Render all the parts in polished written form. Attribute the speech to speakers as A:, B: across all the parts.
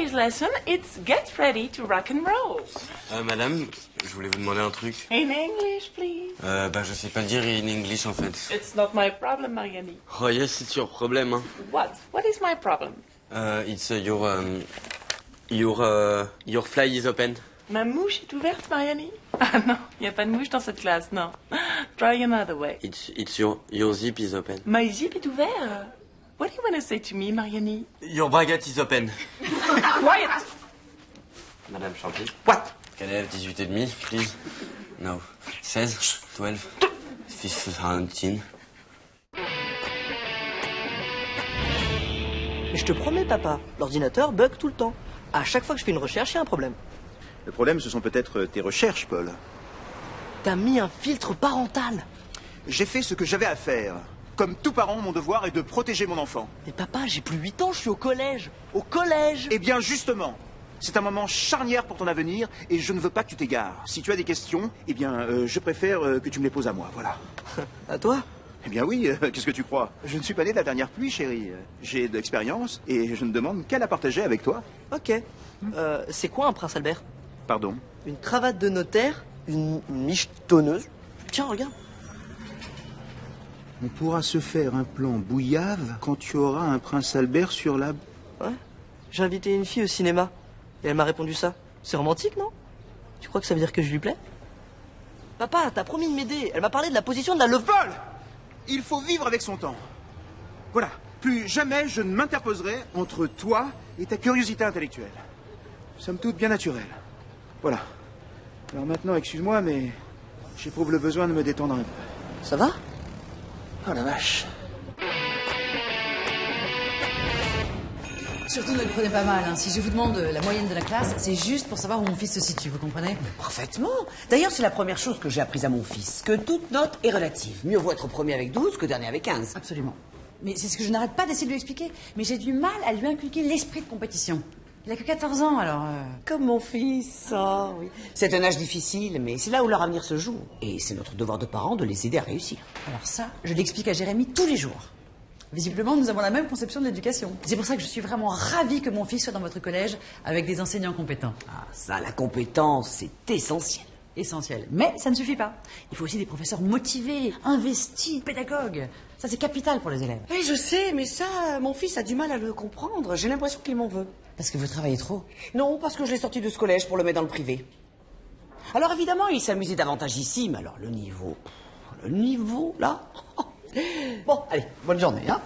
A: English lesson, it's get ready to rock and roll.
B: Madame, je voulais vous demander un truc.
A: In English, please.
B: Je sais pas dire in English en fait.
A: It's not my problem, Mariani.
B: Oh yes, it's your problem, hein.
A: What? What is my problem?
B: It's your fly is open.
A: Ma mouche est ouverte, Mariani? Ah non, il n'y a pas de mouche dans cette classe, non. Try another way.
B: It's your zip is open.
A: My zip est ouvert. What do you want to say to me, Mariani?
B: Your braguette is open.
A: Quiet!
B: Madame Champy.
A: What?
B: Can I have 18 et demi, please? No. 16, 12, 15.
C: Mais je te promets, papa, l'ordinateur bug tout le temps. À chaque fois que je fais une recherche, il y a un problème.
D: Le problème, ce sont peut-être tes recherches, Paul.
C: T'as mis un filtre parental.
D: J'ai fait ce que j'avais à faire. Comme tout parent, mon devoir est de protéger mon enfant.
C: Mais papa, j'ai plus 8 ans, je suis au collège. Au collège!
D: Eh bien, justement, c'est un moment charnière pour ton avenir et je ne veux pas que tu t'égares. Si tu as des questions, eh bien, je préfère que tu me les poses à moi, voilà.
C: À toi?
D: Eh bien oui, qu'est-ce que tu crois? Je ne suis pas né de la dernière pluie, chérie. J'ai de l'expérience et je ne demande qu'à la partager avec toi.
C: Ok. C'est quoi un prince Albert?
D: Pardon?
C: Une cravate de notaire, une michetonneuse. Tiens, regarde.
D: On pourra se faire un plan bouillave quand tu auras un prince Albert sur la...
C: Ouais. J'ai invité une fille au cinéma et elle m'a répondu ça. C'est romantique, non? Tu crois que ça veut dire que je lui plais? Papa, t'as promis de m'aider. Elle m'a parlé de la position de la love...
D: Paul! Il faut vivre avec son temps. Voilà. Plus jamais je ne m'interposerai entre toi et ta curiosité intellectuelle. Somme toute bien naturelle. Voilà. Alors maintenant, excuse-moi, mais j'éprouve le besoin de me détendre un peu.
C: Ça va?
D: Oh la vache.
E: Surtout ne le prenez pas mal, hein. Si je vous demande la moyenne de la classe, c'est juste pour savoir où mon fils se situe, vous comprenez?
F: Parfaitement. D'ailleurs, c'est la première chose que j'ai apprise à mon fils, que toute note est relative. Mieux vaut être premier avec 12 que dernier avec 15.
E: Absolument. Mais c'est ce que je n'arrête pas d'essayer de lui expliquer. Mais j'ai du mal à lui inculquer l'esprit de compétition. Il a que 14 ans, alors...
F: Comme mon fils, oh oui. C'est un âge difficile, mais c'est là où leur avenir se joue. Et c'est notre devoir de parents de les aider à réussir.
E: Alors ça, je l'explique à Jérémy tous les jours. Visiblement, nous avons la même conception de l'éducation. C'est pour ça que je suis vraiment ravie que mon fils soit dans votre collège avec des enseignants compétents.
F: Ah, ça, la compétence, c'est essentiel.
E: Essentiel. Mais ça ne suffit pas. Il faut aussi des professeurs motivés, investis, pédagogues. Ça, c'est capital pour les élèves.
F: Oui, je sais, mais ça, mon fils a du mal à le comprendre. J'ai l'impression qu'il m'en veut.
E: Parce que vous travaillez trop.
F: Non, parce que je l'ai sorti de ce collège pour le mettre dans le privé. Alors évidemment, il s'amusait davantage ici, mais alors le niveau, là... Bon, allez, bonne journée, hein.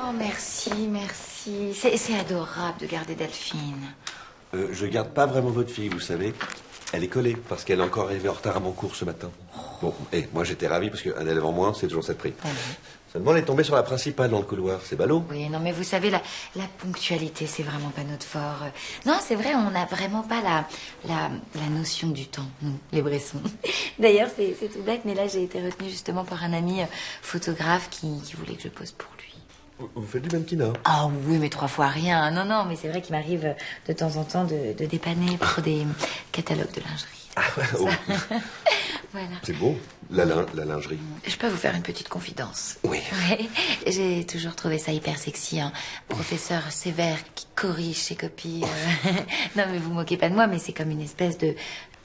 G: Oh, merci, merci. C'est adorable de garder Delphine.
H: Je garde pas vraiment votre fille, vous savez. Elle est collée, parce qu'elle est encore arrivée en retard à mon cours ce matin. Bon, et moi j'étais ravi, parce qu'un élève en moins, c'est toujours ça de prix. Seulement, elle est tombée sur la principale dans le couloir, c'est ballot.
G: Oui, non, mais vous savez, la ponctualité, c'est vraiment pas notre fort. Non, c'est vrai, on n'a vraiment pas la notion du temps, nous, les Bressons. D'ailleurs, c'est tout bête, mais là, j'ai été retenue justement par un ami photographe qui voulait que je pose pour lui.
H: Vous faites du mannequinat?
G: Ah oui, mais 3 fois rien. Non, mais c'est vrai qu'il m'arrive de temps en temps de dépanner pour des catalogues de lingerie.
H: Ah, oh.
G: Voilà.
H: C'est beau, la lingerie.
G: Je peux vous faire une petite confidence?
H: Oui.
G: Ouais, j'ai toujours trouvé ça hyper sexy, un professeur sévère qui corrige ses copies. Non, mais vous moquez pas de moi, mais c'est comme une espèce de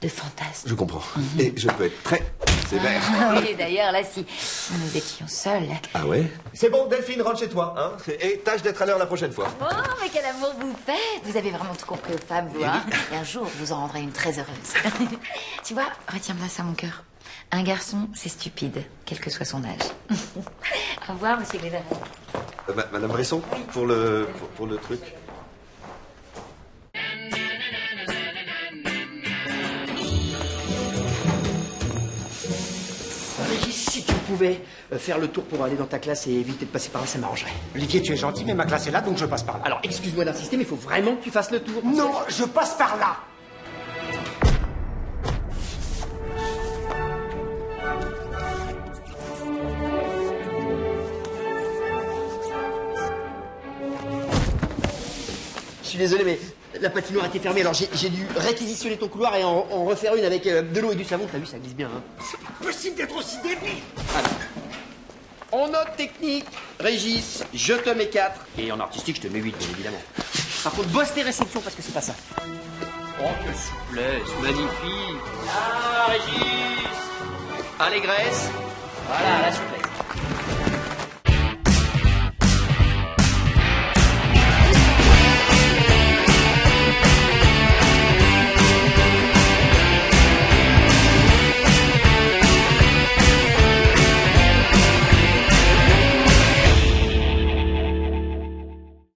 G: fantasme.
H: Je comprends. Et je peux être très sévère.
G: Oui, d'ailleurs, là, si nous étions seuls...
H: Ah ouais? C'est bon, Delphine, rentre chez toi, hein. Et tâche d'être à l'heure la prochaine fois.
G: Oh, mais quel amour vous faites! Vous avez vraiment tout compris aux femmes, vous, hein? Et un jour, vous en rendrez une très heureuse. Tu vois, retiens-moi ça, mon cœur. Un garçon, c'est stupide, quel que soit son âge. Au revoir, monsieur Glénat.
H: Madame Bresson, pour le truc.
I: Si tu pouvais faire le tour pour aller dans ta classe et éviter de passer par là, ça m'arrangerait.
J: Olivier, tu es gentil, mais ma classe est là, donc je passe par là.
I: Alors, excuse-moi d'insister, mais il faut vraiment que tu fasses le tour.
J: Non, je passe par là.
C: Je suis désolé, mais
I: La patinoire était fermée, alors j'ai dû réquisitionner ton couloir et en refaire une avec de l'eau et du savon. T'as vu, ça glisse bien, hein.
J: C'est possible d'être aussi débile.
I: Alors, en note technique, Régis, je te mets 4. Et en artistique, je te mets 8, bien évidemment. Par contre, bosse tes réceptions parce que c'est pas ça. Oh, quelle souplesse, magnifique. Ah, Régis. Allégresse. Voilà, la souplesse.